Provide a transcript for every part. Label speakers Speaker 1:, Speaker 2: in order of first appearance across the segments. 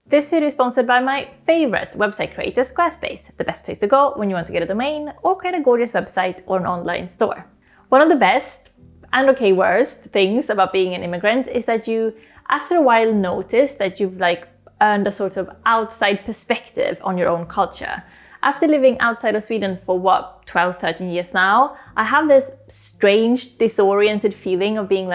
Speaker 1: This video is sponsored by my favorite website creator, Squarespace, the best place to go when you want to get a domain or create a gorgeous website or an online store. One of the best, and okay worst, things about being an immigrant is that you, after a while, notice that you've earned a sort of outside perspective on your own culture. After living outside of Sweden for 12, 13 years now, I have this strange, disoriented feeling of being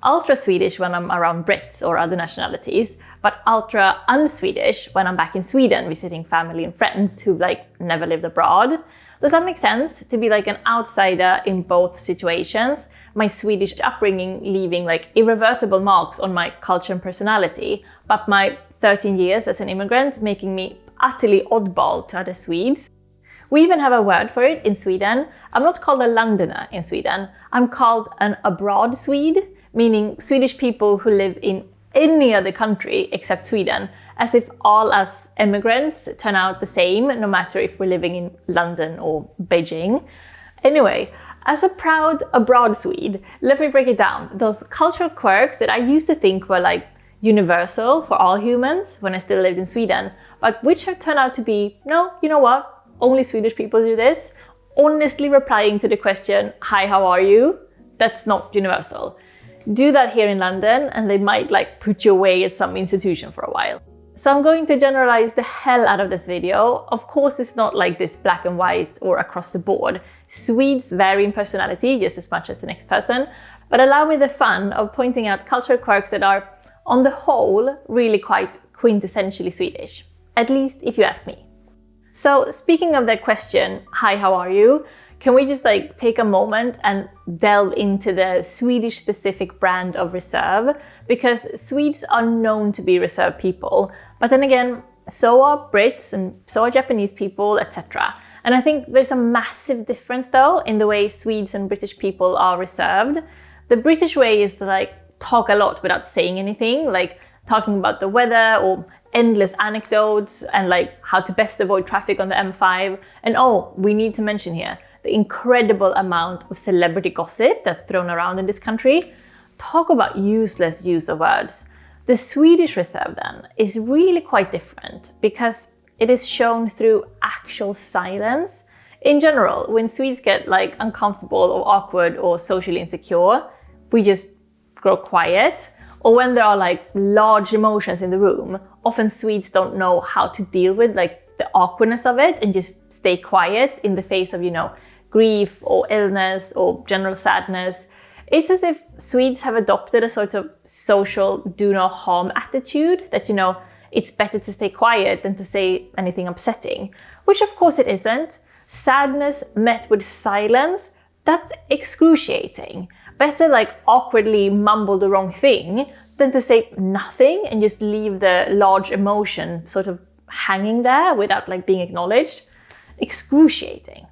Speaker 1: ultra-Swedish when I'm around Brits or other nationalities, but ultra-unswedish when I'm back in Sweden visiting family and friends who've never lived abroad. Does that make sense? To be an outsider in both situations, my Swedish upbringing leaving irreversible marks on my culture and personality, but my 13 years as an immigrant making me utterly oddball to other Swedes. We even have a word for it in Sweden. I'm not called a Londoner in Sweden. I'm called an abroad Swede, meaning Swedish people who live in any other country except Sweden, as if all us immigrants turn out the same, no matter if we're living in London or Beijing. Anyway, as a proud abroad Swede, let me break it down. Those cultural quirks that I used to think were universal for all humans when I still lived in Sweden, but which have turned out to be, no, you know what? Only Swedish people do this. Honestly replying to the question, hi, how are you? That's not universal. Do that here in London and they might put you away at some institution for a while. So I'm going to generalize the hell out of this video. Of course, it's not like this black and white or across the board. Swedes vary in personality just as much as the next person, but allow me the fun of pointing out cultural quirks that are, on the whole, really quite quintessentially Swedish. At least if you ask me. So speaking of that question, hi, how are you? Can we just take a moment and delve into the Swedish specific brand of reserve? Because Swedes are known to be reserved people, but then again, so are Brits and so are Japanese people, etc. And I think there's a massive difference though in the way Swedes and British people are reserved. The British way is to talk a lot without saying anything, talking about the weather or endless anecdotes and how to best avoid traffic on the M5. And oh, we need to mention here, the incredible amount of celebrity gossip that's thrown around in this country. Talk about useless use of words. The Swedish Reserve then is really quite different because it is shown through actual silence. In general, when Swedes get uncomfortable or awkward or socially insecure, we just grow quiet. Or when there are large emotions in the room, often Swedes don't know how to deal with the awkwardness of it and just stay quiet in the face of, grief or illness or general sadness. It's as if Swedes have adopted a sort of social do no harm attitude that, it's better to stay quiet than to say anything upsetting, which of course it isn't. Sadness met with silence, that's excruciating. Better awkwardly mumble the wrong thing than to say nothing and just leave the large emotion sort of hanging there without being acknowledged. Excruciating.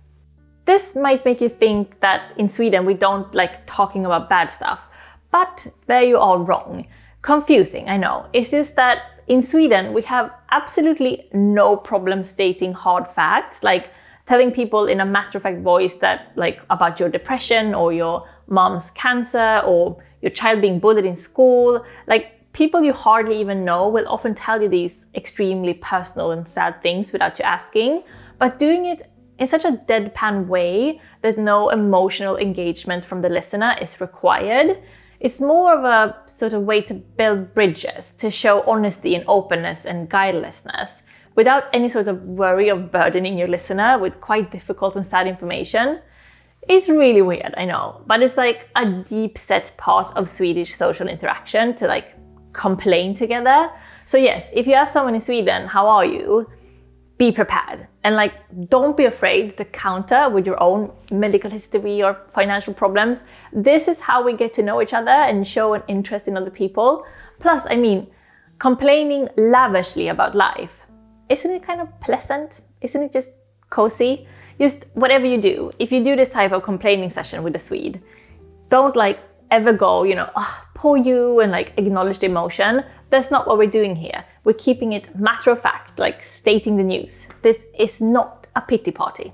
Speaker 1: This might make you think that in Sweden we don't like talking about bad stuff, but there you are wrong. Confusing, I know. It's just that in Sweden we have absolutely no problem stating hard facts, telling people in a matter-of-fact voice that about your depression or your mom's cancer or your child being bullied in school. People you hardly even know will often tell you these extremely personal and sad things without you asking, but doing it in such a deadpan way that no emotional engagement from the listener is required. It's more of a sort of way to build bridges, to show honesty and openness and guilelessness, without any sort of worry of burdening your listener with quite difficult and sad information. It's really weird, I know, but it's a deep set part of Swedish social interaction to complain together. So yes, if you ask someone in Sweden, how are you? Be prepared and don't be afraid to counter with your own medical history or financial problems. This is how we get to know each other and show an interest in other people. Plus, complaining lavishly about life, isn't it kind of pleasant? Isn't it just cozy? Just whatever you do, if you do this type of complaining session with a Swede, don't ever go, oh, poor you, and acknowledge the emotion. That's not what we're doing here. We're keeping it matter of fact, stating the news. This is not a pity party.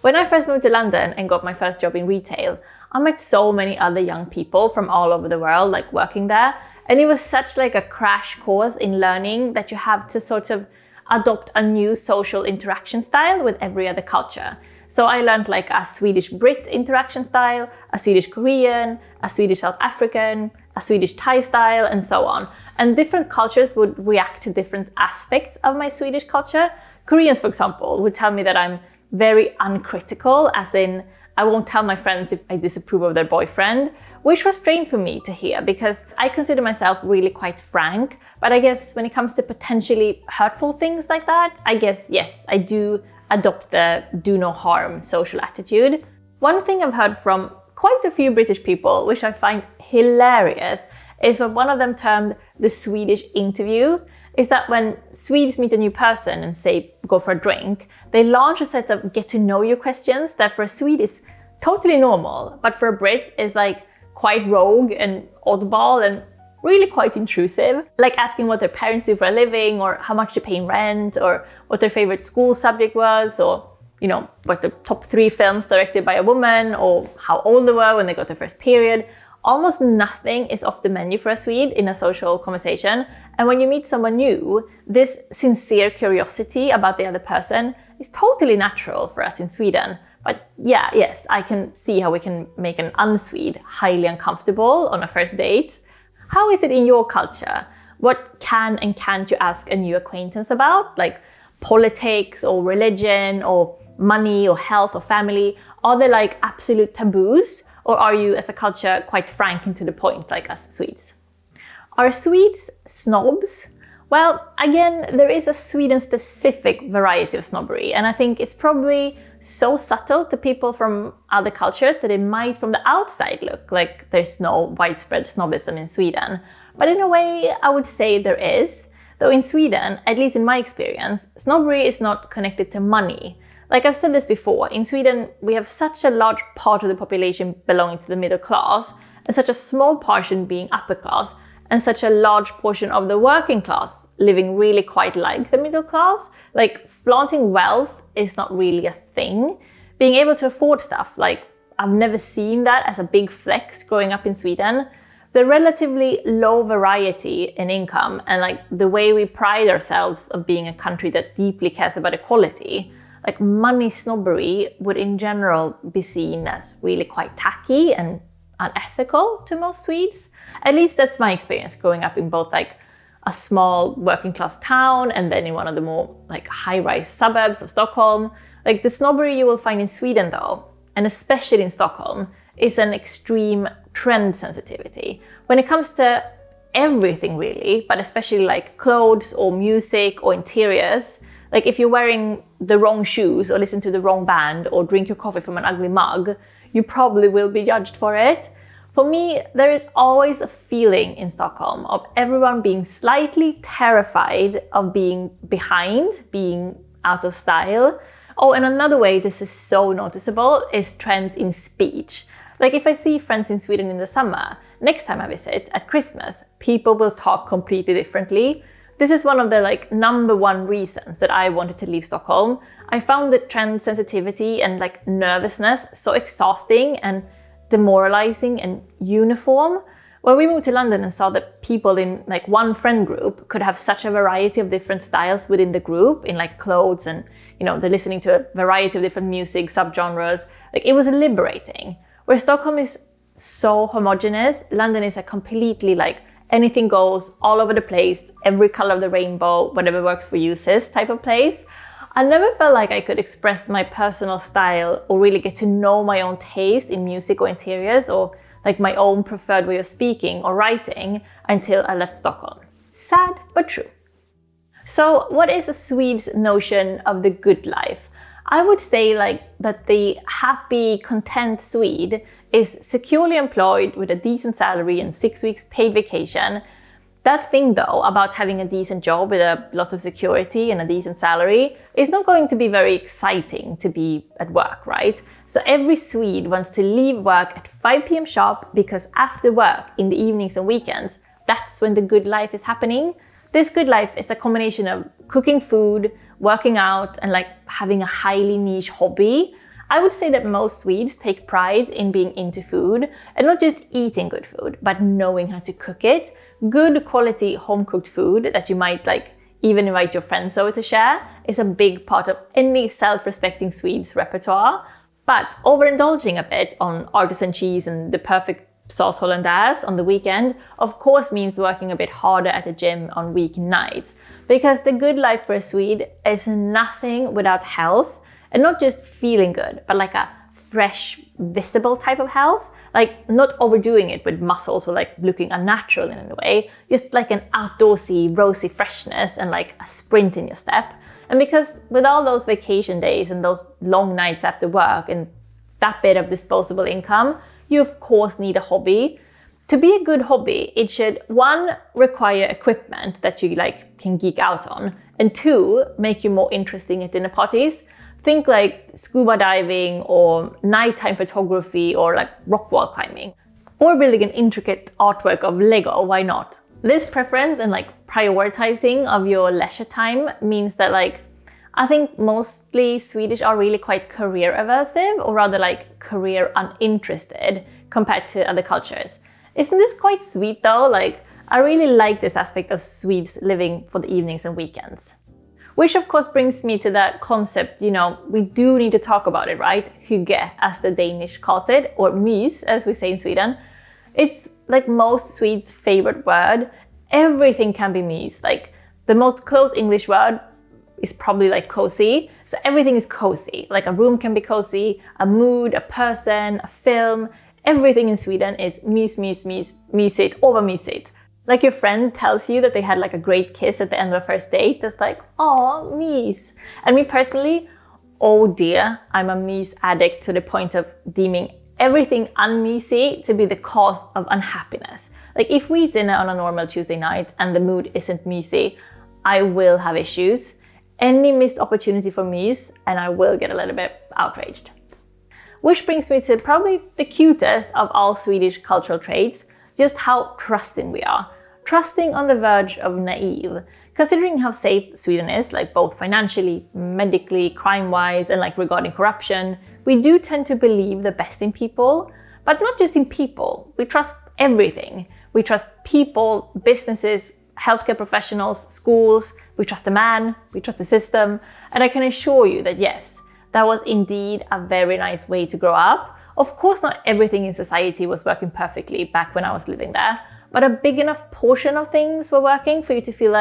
Speaker 1: When I first moved to London and got my first job in retail, I met so many other young people from all over the world working there, And it was such like a crash course in learning that you have to sort of adopt a new social interaction style with every other culture. So I learned like a Swedish Brit interaction style, a Swedish Korean, a Swedish South African, a Swedish Thai style, and so on. And different cultures would react to different aspects of my Swedish culture. Koreans, for example, would tell me that I'm very uncritical, as in I won't tell my friends if I disapprove of their boyfriend, which was strange for me to hear because I consider myself really quite frank. But I guess when it comes to potentially hurtful things like that, I guess, yes, I do adopt the do no harm social attitude. One thing I've heard from quite a few British people, which I find hilarious, is what one of them termed the Swedish Interview, is that when Swedes meet a new person and say go for a drink, they launch a set of get to know you questions that for a Swede is totally normal, but for a Brit is like quite rogue and oddball and really quite intrusive, like asking what their parents do for a living, or how much they pay in rent, or what their favorite school subject was, or you know, what the top 3 films directed by a woman, or how old they were when they got their first period. Almost nothing is off the menu for a Swede in a social conversation. And when you meet someone new, this sincere curiosity about the other person is totally natural for us in Sweden. But yeah, yes, I can see how we can make an un-Swede highly uncomfortable on a first date. How is it in your culture? What can and can't you ask a new acquaintance about? Like politics or religion or money or health or family? Are there like absolute taboos? Or are you, as a culture, quite frank and to the point, like us Swedes? Are Swedes snobs? Well, again, there is a Sweden-specific variety of snobbery, and I think it's probably so subtle to people from other cultures that it might from the outside look like there's no widespread snobism in Sweden. But in a way, I would say there is. Though in Sweden, at least in my experience, snobbery is not connected to money. Like I've said this before, in Sweden we have such a large part of the population belonging to the middle class, and such a small portion being upper class, and such a large portion of the working class living really quite like the middle class. Like flaunting wealth is not really a thing. Being able to afford stuff, like I've never seen that as a big flex growing up in Sweden. The relatively low variety in income and like the way we pride ourselves of being a country that deeply cares about equality, like money snobbery would in general be seen as really quite tacky and unethical to most Swedes. At least that's my experience growing up in both like a small working class town and then in one of the more like high-rise suburbs of Stockholm. Like the snobbery you will find in Sweden though, and especially in Stockholm, is an extreme trend sensitivity. When it comes to everything really, but especially like clothes or music or interiors, like if you're wearing the wrong shoes or listen to the wrong band or drink your coffee from an ugly mug, you probably will be judged for it. For me, there is always a feeling in Stockholm of everyone being slightly terrified of being behind, being out of style. Oh, and another way this is so noticeable is trends in speech. Like if I see friends in Sweden in the summer, next time I visit at Christmas, people will talk completely differently. This is one of the like #1 reasons that I wanted to leave Stockholm. I found the trend sensitivity and like nervousness so exhausting and demoralizing and uniform. When we moved to London and saw that people in like one friend group could have such a variety of different styles within the group in like clothes and, you know, they're listening to a variety of different music, subgenres, like it was liberating. Where Stockholm is so homogeneous, London is a completely like anything goes, all over the place, every color of the rainbow, whatever works for you sis type of place. I never felt like I could express my personal style or really get to know my own taste in music or interiors or like my own preferred way of speaking or writing until I left Stockholm. Sad, but true. So what is a Swede's notion of the good life? I would say like that the happy, content Swede is securely employed with a decent salary and 6 weeks paid vacation. That thing though about having a decent job with a lot of security and a decent salary is not going to be very exciting to be at work, right? So every Swede wants to leave work at 5 p.m. sharp because after work, in the evenings and weekends, that's when the good life is happening. This good life is a combination of cooking food, working out, and like having a highly niche hobby. I would say that most Swedes take pride in being into food, and not just eating good food, but knowing how to cook it. Good quality home-cooked food that you might even invite your friends over to share is a big part of any self-respecting Swede's repertoire. But overindulging a bit on artisan cheese and the perfect sauce hollandaise on the weekend, of course, means working a bit harder at the gym on weeknights. Because the good life for a Swede is nothing without health, and not just feeling good, but like a fresh, visible type of health. Like not overdoing it with muscles or looking unnatural in a way, just like an outdoorsy, rosy freshness and like a sprint in your step. And because with all those vacation days and those long nights after work and that bit of disposable income, you of course need a hobby. To be a good hobby, it should 1, require equipment that you can geek out on, and 2, make you more interesting at dinner parties. Think like scuba diving or nighttime photography or rock wall climbing. Or building an intricate artwork of Lego, why not? This preference and prioritizing of your leisure time means that I think mostly Swedish are really quite career aversive, or rather career uninterested compared to other cultures. Isn't this quite sweet though? I really like this aspect of Swedes living for the evenings and weekends. Which of course brings me to that concept, we do need to talk about it, right? Hygge, as the Danish calls it, or mys, as we say in Sweden. It's most Swedes' favorite word. Everything can be mys. The most close English word is probably cozy. So everything is cozy. A room can be cozy, a mood, a person, a film. Everything in Sweden is mysigt, overmysigt. Your friend tells you that they had a great kiss at the end of a first date. It's oh, mys. And me personally, oh dear, I'm a mys addict to the point of deeming everything unmysy to be the cause of unhappiness. If we eat dinner on a normal Tuesday night and the mood isn't mysy, I will have issues. Any missed opportunity for mys and I will get a little bit outraged. Which brings me to probably the cutest of all Swedish cultural traits, just how trusting we are. Trusting on the verge of naive. Considering how safe Sweden is, both financially, medically, crime-wise, and regarding corruption, we do tend to believe the best in people, but not just in people. We trust everything. We trust people, businesses, healthcare professionals, schools. We trust the man, we trust the system. And I can assure you that yes, that was indeed a very nice way to grow up. Of course, not everything in society was working perfectly back when I was living there, but a big enough portion of things were working for you to feel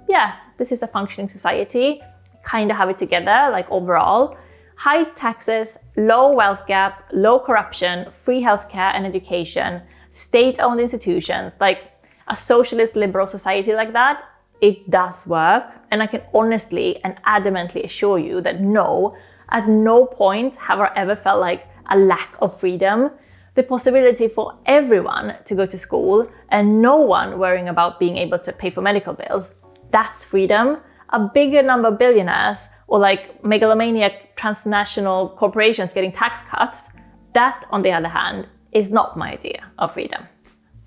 Speaker 1: yeah, this is a functioning society, kind of have it together, overall. High taxes, low wealth gap, low corruption, free healthcare and education, state-owned institutions, a socialist liberal society like that, it does work. And I can honestly and adamantly assure you that no, at no point have I ever felt a lack of freedom. The possibility for everyone to go to school and no one worrying about being able to pay for medical bills, that's freedom. A bigger number of billionaires or megalomaniac transnational corporations getting tax cuts, that on the other hand is not my idea of freedom.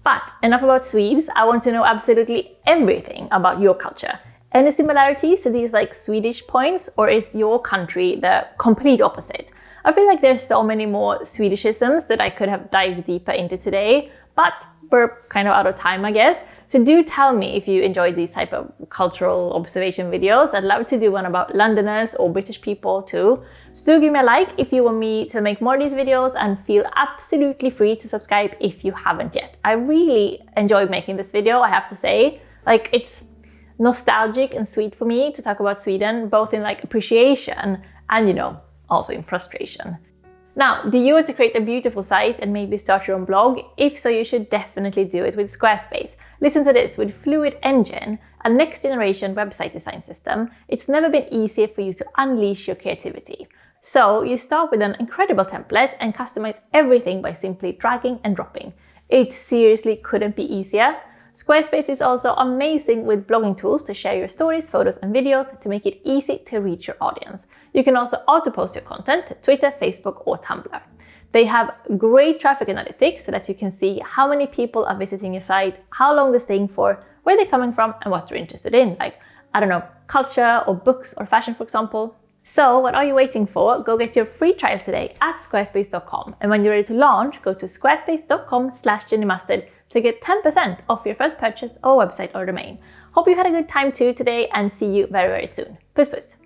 Speaker 1: But enough about Swedes, I want to know absolutely everything about your culture. Any similarities to these Swedish points, or is your country the complete opposite? I feel there's so many more Swedishisms that I could have dived deeper into today, but we're kind of out of time, I guess. So do tell me if you enjoyed these type of cultural observation videos. I'd love to do one about Londoners or British people too. So do give me a like if you want me to make more of these videos, and feel absolutely free to subscribe if you haven't yet. I really enjoyed making this video, I have to say. It's nostalgic and sweet for me to talk about Sweden, both in appreciation and, also in frustration. Now, do you want to create a beautiful site and maybe start your own blog? If so, you should definitely do it with Squarespace. Listen to this, with Fluid Engine, a next generation website design system, it's never been easier for you to unleash your creativity. So you start with an incredible template and customize everything by simply dragging and dropping. It seriously couldn't be easier. Squarespace is also amazing with blogging tools to share your stories, photos and videos to make it easy to reach your audience. You can also auto-post your content to Twitter, Facebook or Tumblr. They have great traffic analytics so that you can see how many people are visiting your site, how long they're staying for, where they're coming from and what they're interested in, I don't know, culture or books or fashion, for example. So what are you waiting for? Go get your free trial today at squarespace.com. And when you're ready to launch, go to squarespace.com/ginny to get 10% off your first purchase of a website or domain. Hope you had a good time too today and see you very, very soon. Puss puss!